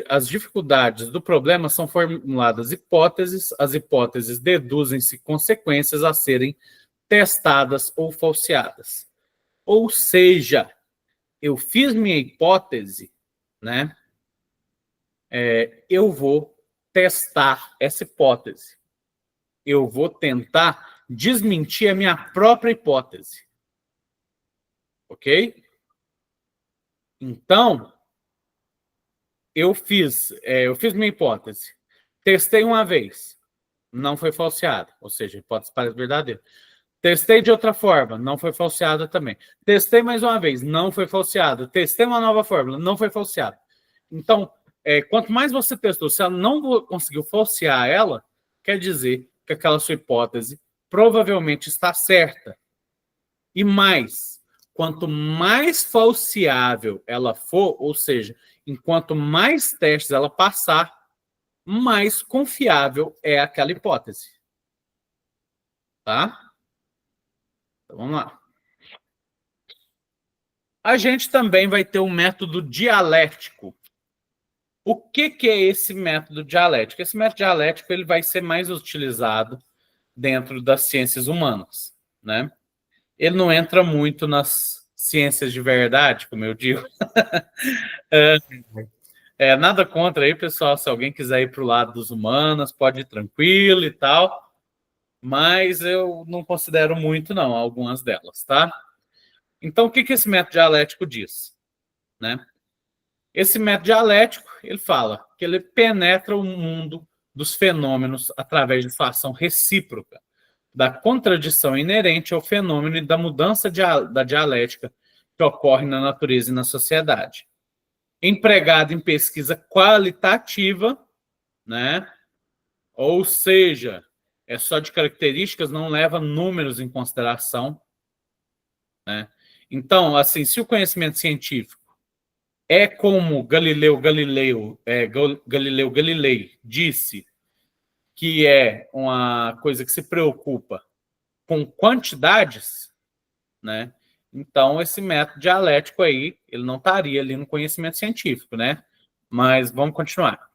as dificuldades do problema, são formuladas hipóteses. As hipóteses deduzem-se consequências a serem testadas ou falseadas. Ou seja, eu fiz minha hipótese, né? eu vou testar essa hipótese. Eu vou tentar desmentir a minha própria hipótese. Ok? Então, eu fiz minha hipótese. Testei uma vez. Não foi falseada. Ou seja, a hipótese parece verdadeira. Testei de outra forma. Não foi falseada também. Testei mais uma vez. Não foi falseada. Testei uma nova fórmula. Não foi falseada. Então, quanto mais você testou, se ela não conseguiu falsear ela, quer dizer que aquela sua hipótese provavelmente está certa. E mais, quanto mais falseável ela for, ou seja, enquanto mais testes ela passar, mais confiável é aquela hipótese. Tá? Então, vamos lá. A gente também vai ter um método dialético. O que é esse método dialético? Esse método dialético ele vai ser mais utilizado dentro das ciências humanas, né? Ele não entra muito nas ciências de verdade, como eu digo. Nada contra aí, pessoal. Se alguém quiser ir para o lado dos humanos, pode ir tranquilo e tal. Mas eu não considero muito, não, algumas delas, tá? Então, o que esse método dialético diz? Né? Esse método dialético, ele fala que ele penetra o mundo dos fenômenos através de sua ação recíproca, da contradição inerente ao fenômeno e da mudança da dialética que ocorre na natureza e na sociedade. Empregado em pesquisa qualitativa, né? Ou seja, é só de características, não leva números em consideração, né? Então, assim, se o conhecimento científico é como Galileu Galilei disse, que é uma coisa que se preocupa com quantidades, né? Então, esse método dialético aí, ele não estaria ali no conhecimento científico, né? Mas vamos continuar.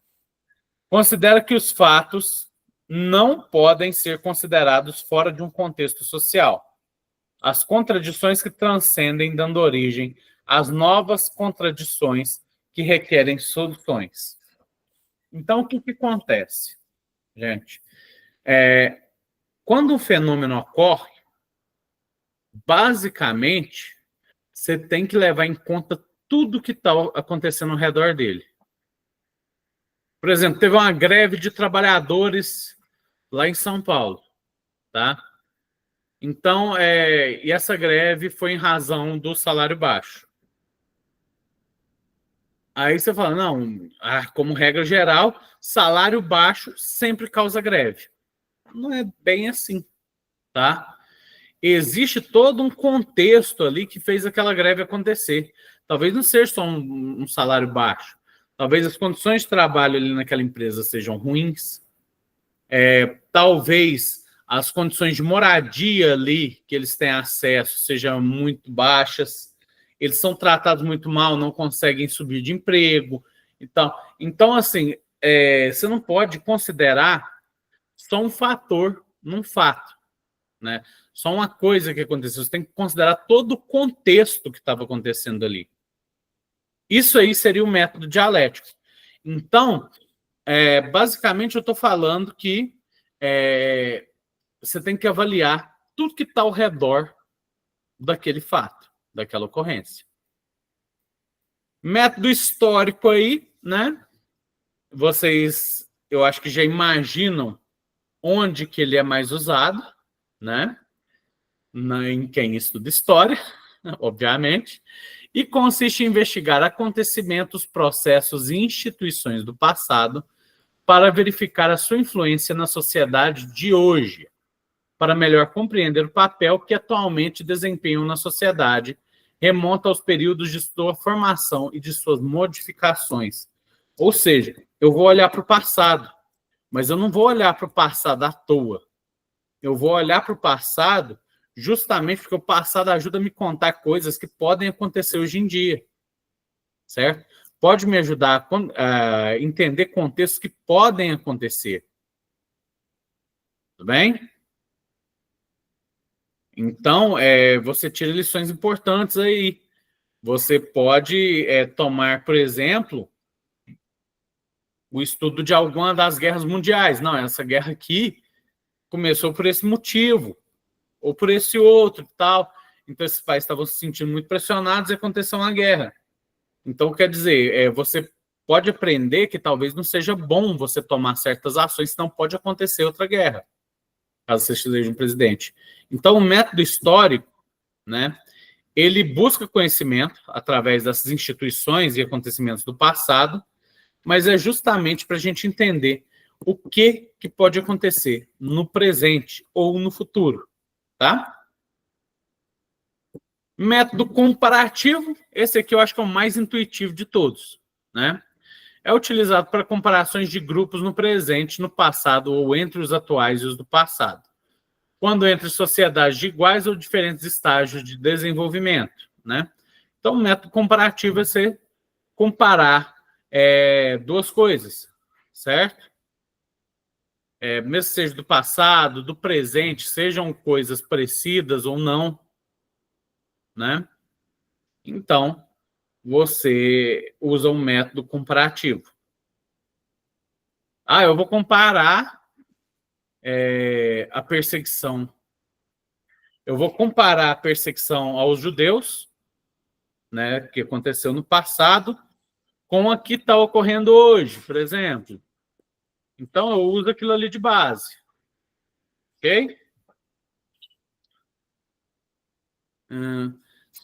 Considera que os fatos não podem ser considerados fora de um contexto social. As contradições que transcendem, dando origem às novas contradições que requerem soluções. Então, o que acontece, gente? Quando um fenômeno ocorre, basicamente, você tem que levar em conta tudo que está acontecendo ao redor dele. Por exemplo, teve uma greve de trabalhadores lá em São Paulo, tá? Então, e essa greve foi em razão do salário baixo. Aí você fala, não, como regra geral, salário baixo sempre causa greve. Não é bem assim, tá? Existe todo um contexto ali que fez aquela greve acontecer. Talvez não seja só um salário baixo. Talvez as condições de trabalho ali naquela empresa sejam ruins. Talvez as condições de moradia ali que eles têm acesso sejam muito baixas. Eles são tratados muito mal, não conseguem subir de emprego. Então assim, você não pode considerar só um fator num fato, né? Só uma coisa que aconteceu. Você tem que considerar todo o contexto que estava acontecendo ali. Isso aí seria o método dialético. Então, basicamente, eu estou falando que você tem que avaliar tudo que está ao redor daquele fato, daquela ocorrência. Método histórico aí, né? Vocês, eu acho que já imaginam onde que ele é mais usado, né? Em quem estuda história, obviamente, e consiste em investigar acontecimentos, processos e instituições do passado para verificar a sua influência na sociedade de hoje, para melhor compreender o papel que atualmente desempenham na sociedade, remonta aos períodos de sua formação e de suas modificações. Ou seja, eu vou olhar para o passado, mas eu não vou olhar para o passado à toa. Eu vou olhar para o passado justamente porque o passado ajuda a me contar coisas que podem acontecer hoje em dia, certo? Pode me ajudar a entender contextos que podem acontecer. Tudo bem? Então, você tira lições importantes aí. Você pode tomar, por exemplo, o estudo de alguma das guerras mundiais. Não, essa guerra aqui começou por esse motivo, ou por esse outro e tal. Então, esses países estavam se sentindo muito pressionados e aconteceu uma guerra. Então, quer dizer, você pode aprender que talvez não seja bom você tomar certas ações, senão pode acontecer outra guerra, caso você seja um presidente. Então, o método histórico, né, ele busca conhecimento através dessas instituições e acontecimentos do passado, mas é justamente para a gente entender o que pode acontecer no presente ou no futuro, tá? Método comparativo, esse aqui eu acho que é o mais intuitivo de todos, né? É utilizado para comparações de grupos no presente, no passado ou entre os atuais e os do passado, quando entre sociedades de iguais ou diferentes estágios de desenvolvimento, né? Então, o método comparativo é você comparar duas coisas, certo? Mesmo que seja do passado, do presente, sejam coisas parecidas ou não, né? Então, você usa um método comparativo. Eu vou comparar a perseguição. Eu vou comparar a perseguição aos judeus, né, que aconteceu no passado, com a que está ocorrendo hoje, por exemplo. Então, eu uso aquilo ali de base. Ok?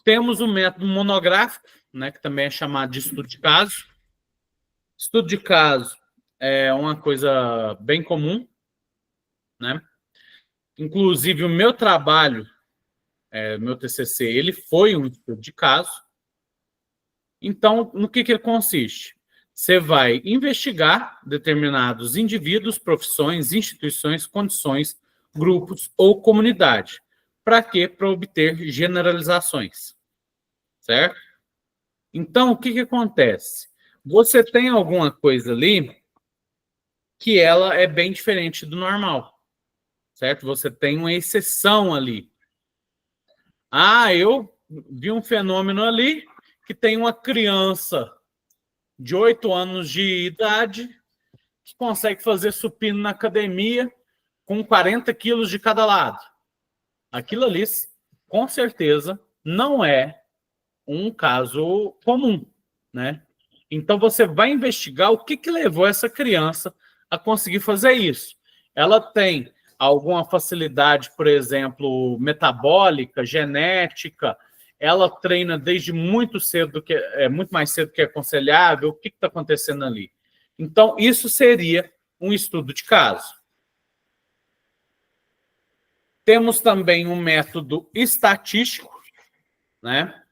Temos o método monográfico, né, que também é chamado de estudo de caso. Estudo de caso é uma coisa bem comum, né? Inclusive, o meu trabalho, meu TCC, ele foi um estudo de caso. Então, no que ele consiste? Você vai investigar determinados indivíduos, profissões, instituições, condições, grupos ou comunidade. Para quê? Para obter generalizações. Certo? Então, o que acontece? Você tem alguma coisa ali que ela é bem diferente do normal. Certo? Você tem uma exceção ali. Eu vi um fenômeno ali que tem uma criança de 8 anos de idade que consegue fazer supino na academia com 40 quilos de cada lado. Aquilo ali, com certeza, não é um caso comum, né? Então, você vai investigar o que levou essa criança a conseguir fazer isso. Ela tem alguma facilidade, por exemplo, metabólica, genética, ela treina desde muito cedo, que é muito mais cedo que é aconselhável, o que está acontecendo ali? Então, isso seria um estudo de caso. Temos também um método estatístico, né?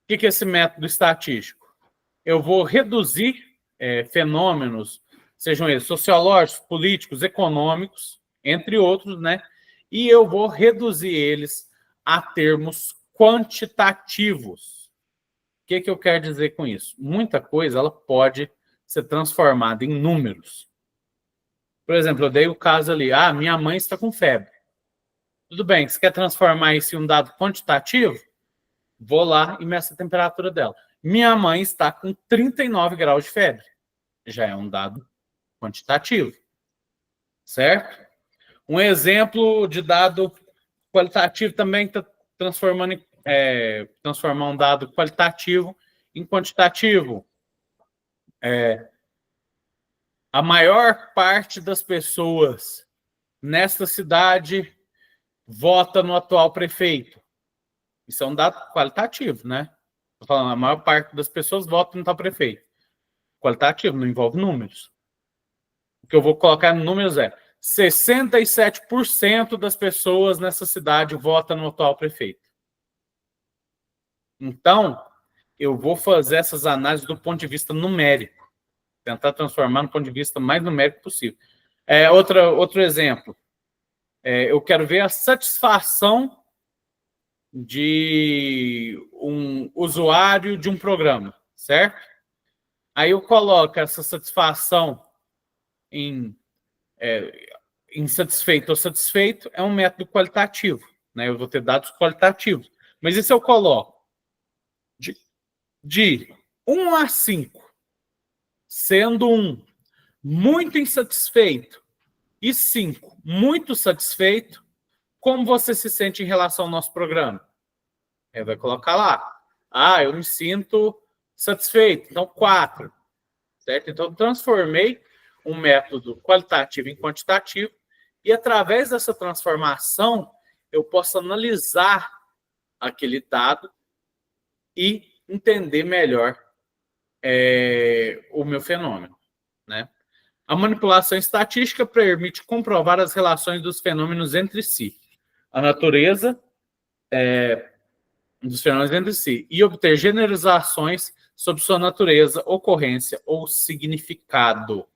O que é esse método estatístico? Eu vou reduzir fenômenos, sejam eles sociológicos, políticos, econômicos, entre outros, né? E eu vou reduzir eles a termos quantitativos. O que eu quero dizer com isso? Muita coisa ela pode ser transformada em números. Por exemplo, eu dei o caso ali, minha mãe está com febre. Tudo bem, você quer transformar isso em um dado quantitativo? Vou lá e meço a temperatura dela. Minha mãe está com 39 graus de febre. Já é um dado quantitativo. Certo? Um exemplo de dado qualitativo também está transformar um dado qualitativo em quantitativo. A maior parte das pessoas nesta cidade vota no atual prefeito. Isso é um dado qualitativo, né? Estou falando, a maior parte das pessoas vota no tal prefeito. Qualitativo, não envolve números. O que eu vou colocar em números é 67% das pessoas nessa cidade votam no atual prefeito. Então, eu vou fazer essas análises do ponto de vista numérico. Tentar transformar no ponto de vista mais numérico possível. Outro exemplo. Eu quero ver a satisfação de um usuário de um programa, certo? Aí eu coloco essa satisfação em insatisfeito ou satisfeito, é um método qualitativo, né? Eu vou ter dados qualitativos. Mas e se eu coloco de 1 a 5, sendo 1 muito insatisfeito. E 5, muito satisfeito. Como você se sente em relação ao nosso programa? Ele vai colocar lá. Ah, eu me sinto satisfeito. Então, 4. Certo? Então, eu transformei um método qualitativo em quantitativo e, através dessa transformação, eu posso analisar aquele dado e entender melhor o meu fenômeno, né? A manipulação estatística permite comprovar as relações dos fenômenos entre si, a natureza dos fenômenos entre si, e obter generalizações sobre sua natureza, ocorrência ou significado.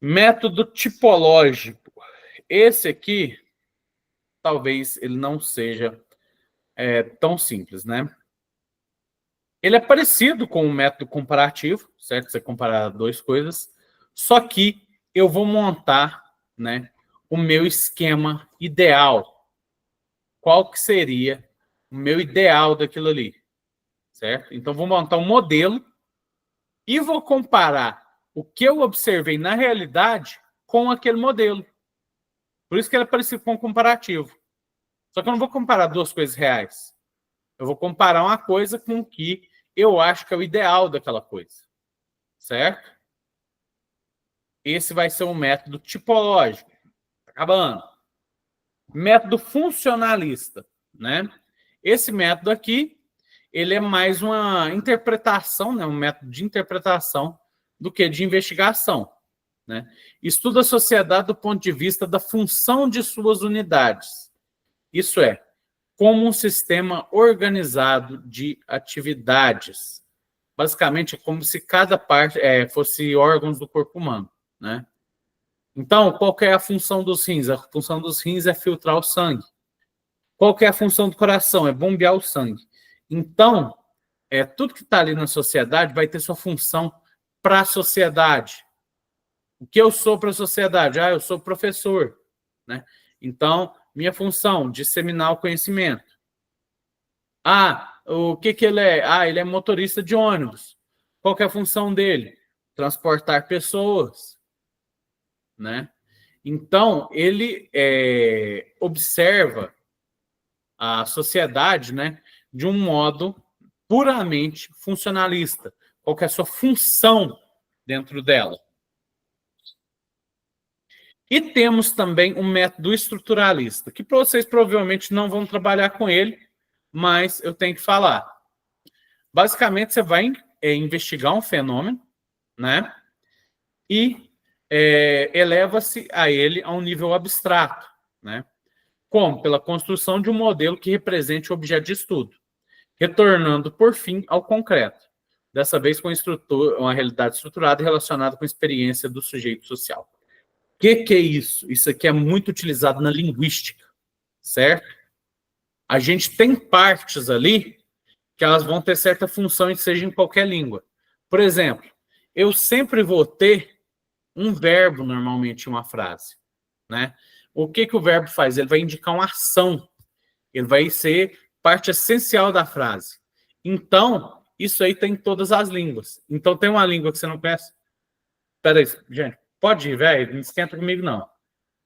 Método tipológico. Esse aqui, talvez ele não seja tão simples, né? Ele é parecido com o método comparativo, certo? Você comparar duas coisas, só que eu vou montar, né, o meu esquema ideal. Qual que seria o meu ideal daquilo ali, certo? Então, vou montar um modelo e vou comparar o que eu observei na realidade com aquele modelo. Por isso que ele é parecido com o comparativo. Só que eu não vou comparar duas coisas reais. Eu vou comparar uma coisa com o que eu acho que é o ideal daquela coisa. Certo? Esse vai ser um método tipológico. Acabando. Método funcionalista, né? Esse método aqui, ele é mais uma interpretação, né? Um método de interpretação do que de investigação, né? Estuda a sociedade do ponto de vista da função de suas unidades. Isso é, como um sistema organizado de atividades. Basicamente, é como se cada parte fosse órgãos do corpo humano, né? Então, qual que é a função dos rins? A função dos rins é filtrar o sangue. Qual que é a função do coração? É bombear o sangue. Então, tudo que está ali na sociedade vai ter sua função para a sociedade. O que eu sou para a sociedade? Eu sou professor, né? Então, minha função, disseminar o conhecimento. O que ele é? Ele é motorista de ônibus. Qual que é a função dele? Transportar pessoas, né? Então, ele observa a sociedade, né, de um modo puramente funcionalista. Qual que é a sua função dentro dela? E temos também um método estruturalista, que vocês provavelmente não vão trabalhar com ele, mas eu tenho que falar. Basicamente, você vai investigar um fenômeno, né? E eleva-se a ele a um nível abstrato, né? Como? Pela construção de um modelo que represente o objeto de estudo, retornando, por fim, ao concreto. Dessa vez com uma realidade estruturada relacionada com a experiência do sujeito social. O que é isso? Isso aqui é muito utilizado na linguística, certo? A gente tem partes ali que elas vão ter certa função, seja em qualquer língua. Por exemplo, eu sempre vou ter um verbo, normalmente, em uma frase, né? O que o verbo faz? Ele vai indicar uma ação. Ele vai ser parte essencial da frase. Então, isso aí tem em todas as línguas. Então, tem uma língua que você não conhece? Espera aí, gente. Pode ir, velho. Não esquenta comigo, não.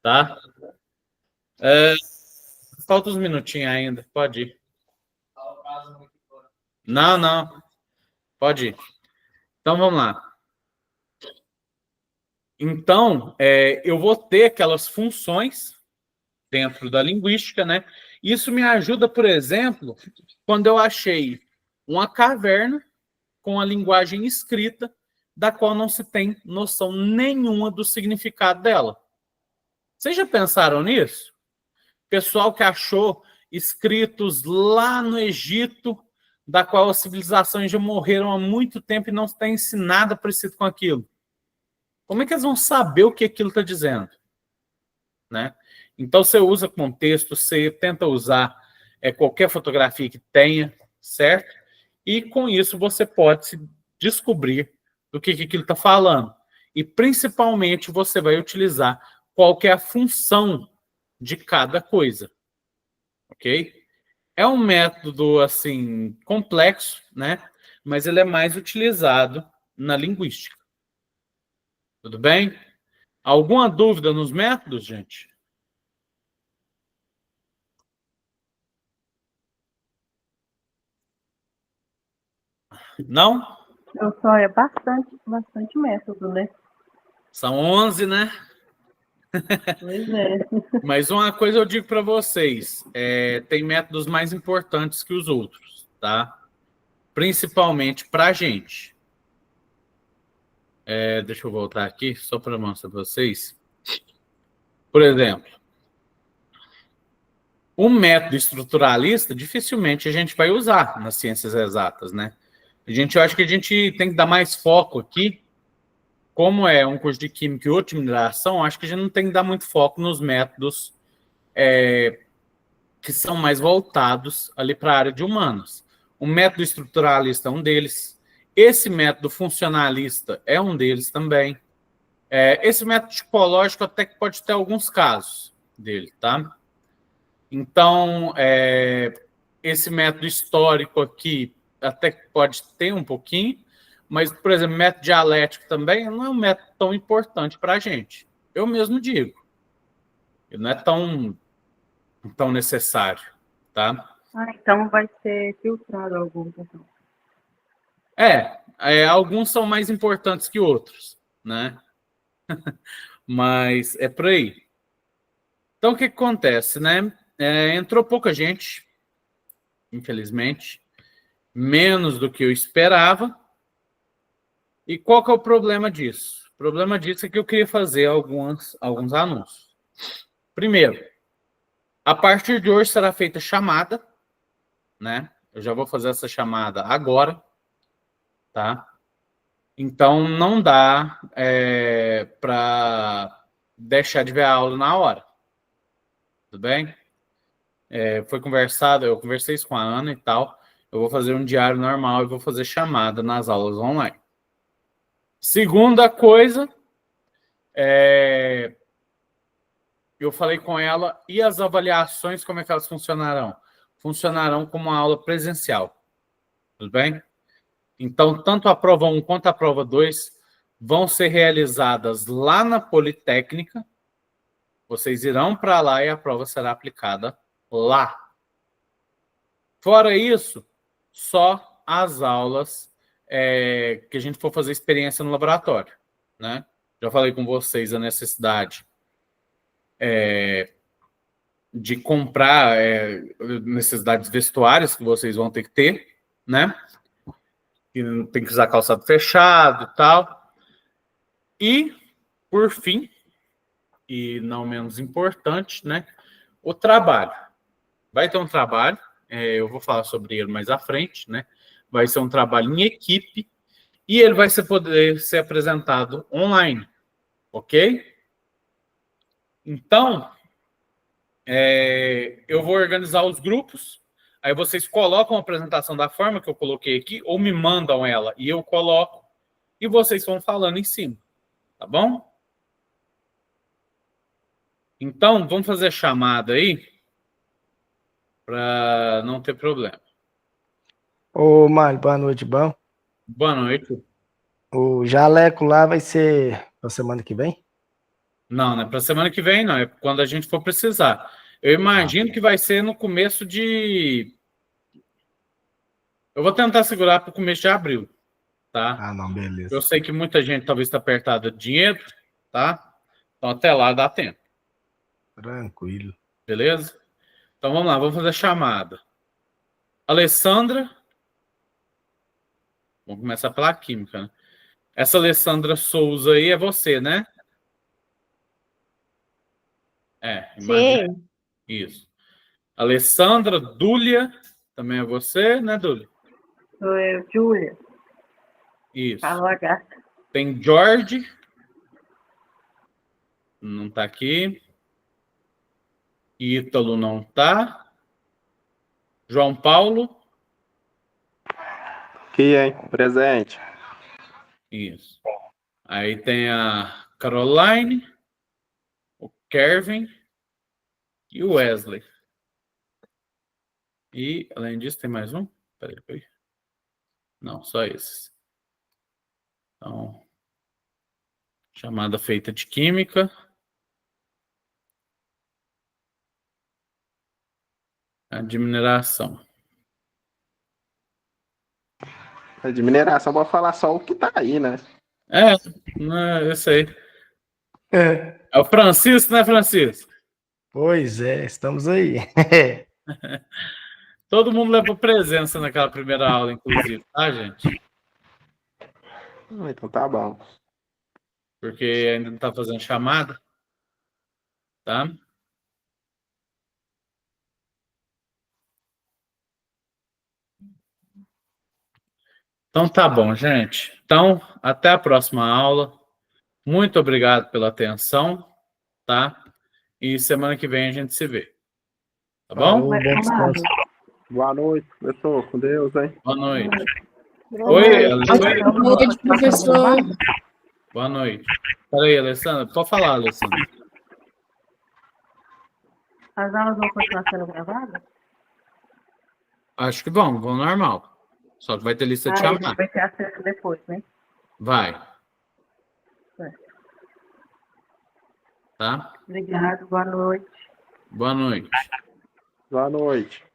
Tá? Falta uns minutinhos ainda. Pode ir. Não. Pode ir. Então, vamos lá. Então, eu vou ter aquelas funções dentro da linguística, né? Isso me ajuda, por exemplo, quando eu achei uma caverna com a linguagem escrita, da qual não se tem noção nenhuma do significado dela. Vocês já pensaram nisso? Pessoal que achou escritos lá no Egito, da qual as civilizações já morreram há muito tempo e não tem nada parecido com aquilo. Como é que eles vão saber o que aquilo está dizendo? Né? Então, você usa contexto, você tenta usar qualquer fotografia que tenha, certo? E, com isso, você pode se descobrir do que aquilo está falando. E, principalmente, você vai utilizar qual que é a função de cada coisa. Ok? É um método, assim, complexo, né? Mas ele é mais utilizado na linguística. Tudo bem? Alguma dúvida nos métodos, gente? Não? Eu só é bastante método, né? São 11, né? Pois é. Mas uma coisa eu digo para vocês, tem métodos mais importantes que os outros, tá? Principalmente para a gente. Deixa eu voltar aqui, só para mostrar para vocês. Por exemplo, um método estruturalista, dificilmente a gente vai usar nas ciências exatas, né? Eu acho que a gente tem que dar mais foco aqui. Como é um curso de Química e outro de mineração, acho que a gente não tem que dar muito foco nos métodos que são mais voltados ali para a área de humanos. O método estruturalista é um deles. Esse método funcionalista é um deles também. Esse método tipológico até que pode ter alguns casos dele, tá? Então, esse método histórico aqui até que pode ter um pouquinho, mas, por exemplo, método dialético também não é um método tão importante para a gente. Eu mesmo digo. Ele não é tão necessário, tá? Então vai ser filtrado alguns, então. Alguns são mais importantes que outros, né? Mas é por aí. Então, o que acontece, né? Entrou pouca gente, infelizmente, menos do que eu esperava. E qual que é o problema disso? O problema disso é que eu queria fazer alguns anúncios. Primeiro, a partir de hoje será feita chamada, né? Eu já vou fazer essa chamada agora, tá? Então, não dá para deixar de ver a aula na hora. Tudo bem? Foi conversado, eu conversei isso com a Ana e tal. Eu vou fazer um diário normal e vou fazer chamada nas aulas online. Segunda coisa, eu falei com ela, e as avaliações, como é que elas funcionarão? Funcionarão como uma aula presencial. Tudo bem? Então, tanto a prova 1 quanto a prova 2 vão ser realizadas lá na Politécnica. Vocês irão para lá e a prova será aplicada lá. Fora isso, só as aulas que a gente for fazer experiência no laboratório, né? Já falei com vocês a necessidade de comprar necessidades vestuárias que vocês vão ter que ter, né? Que tem que usar calçado fechado e tal. E, por fim, e não menos importante, né? O trabalho. Vai ter um trabalho, eu vou falar sobre ele mais à frente, né? Vai ser um trabalho em equipe e ele vai poder ser apresentado online, ok? Então, eu vou organizar os grupos, aí vocês colocam a apresentação da forma que eu coloquei aqui, ou me mandam ela e eu coloco, e vocês vão falando em cima, tá bom? Então, vamos fazer chamada aí, para não ter problema. Ô, Mário, boa noite, bom? Boa noite. O jaleco lá vai ser na semana que vem? Não é para semana que vem, não. É quando a gente for precisar. Eu imagino que vai ser no começo de... Eu vou tentar segurar para o começo de abril, tá? Ah, não, beleza. Eu sei que muita gente talvez está apertada de dinheiro, tá? Então até lá dá tempo. Tranquilo. Beleza? Então vamos lá, vamos fazer a chamada. Alessandra. Vamos começar pela química, né? Essa Alessandra Souza aí é você, né? Imagina. Sim. Isso. Alessandra Dúlia, também é você, né, Dúlia? Sou eu, Júlia. Isso. Fala, gata. Tem George. Não está aqui. Ítalo não está. João Paulo. Aqui, hein? Presente. Isso. Aí tem a Caroline, o Kevin e o Wesley. E, além disso, tem mais um? Peraí. Não, só esses. Então, chamada feita de química. A de mineração. É de mineração, vou falar só o que tá aí, né? Eu sei. É. É o Francisco, né, Francisco? Pois é, estamos aí. Todo mundo levou presença naquela primeira aula, inclusive, tá, gente? Então tá bom. Porque ainda não tá fazendo chamada, tá? Então tá bom, gente. Então, até a próxima aula. Muito obrigado pela atenção, tá? E semana que vem a gente se vê. Tá bom? Falou, bom descanso. Boa noite, professor. Com Deus, hein? Boa noite. Boa Oi, noite. Alessandra. Boa noite, professor. Boa noite. Peraí, Alessandra. Pode falar, Alessandra. As aulas vão continuar sendo gravadas? Acho que vão normal. Só que vai ter lista de Ah, a gente chamada. vai ter acesso depois, né? Vai. É. Tá? Obrigado, boa noite. Boa noite. Boa noite.